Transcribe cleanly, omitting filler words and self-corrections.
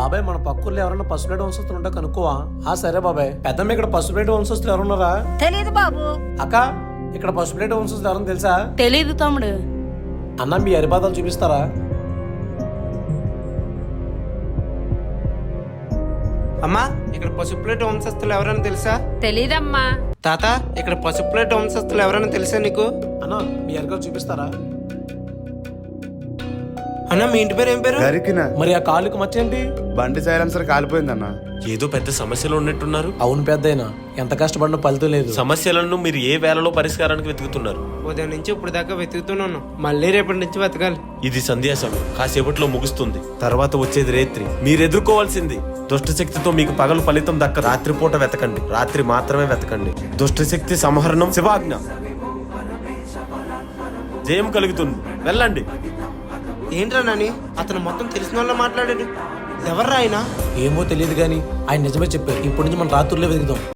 బాబాయ్ మన పక్కూర్లో ఎవరన్నా పసుపులేటి వంశస్తులు ఉంటే కనుక్కోవా? సరే బాబాయ్. పెద్దమ్మ ఇక్కడ పసుపులేటి వంశస్తులు ఎవరున్నారా? తెలీదు బాబు. అక్క ఇక్కడ పసుపులేటి వంశస్తులు ఎవరన్నా తెలుసా? తెలీదు తమ్ముడు. అన్న మీ అరిపాదాలు చూపిస్తారా? అమ్మా ఇక్కడ పసుపులేటి వంశస్థులు ఎవరైనా తెలుసా? తెలీదమ్మా. తాత ఇక్కడ పసుపులేటి వంశస్థులు ఎవరైనా తెలుసా నీకు? అన్న మీ అరికాలు చూపిస్తారా? అన్న మీ ఇంటి పేరు ఏం పేరు? గరికిన. మరి ఆ కాలుకి మచ్చేంటి? బండి సైలెన్సర్ కాలిపోయిందన్న. ఏదో పెద్ద సమస్యలు ఉన్నట్టున్నారు. అవును పెద్దయినా, ఎంత కష్టపడినా ఫలితం లేదు. సమస్యలను మీరు ఏ వేళలో పరిష్కారానికి వెతుకుతున్నారు? ఉదయం నుంచి ఇప్పుడు దాకా వెతుకుతున్నాను, మళ్ళీ రేపటి నుంచి వెతకాలి. ఇది సంధ్యాసం కాసేపట్లో ముగుస్తుంది, తర్వాత వచ్చేది రేత్రి. మీరు ఎదుర్కోవాల్సింది దుష్టశక్తితో మీకు పగలు ఫలితం దక్క. రాత్రిపూట వెతకండి, రాత్రి మాత్రమే వెతకండి. దుష్టశక్తి సంహరణం శివాజ్ఞ. జయం కలుగుతుంది, వెళ్ళండి. ఏంట్రా నాని, అతను మొత్తం తెలిసిన వాళ్ళ మాట్లాడాడు. ఎవర్రా ఆయన? ఏమో తెలియదు గాని ఆయన నిజమే చెప్పారు. ఇప్పటి నుంచి మనం రాత్రుల్లో వెతుకుదాం.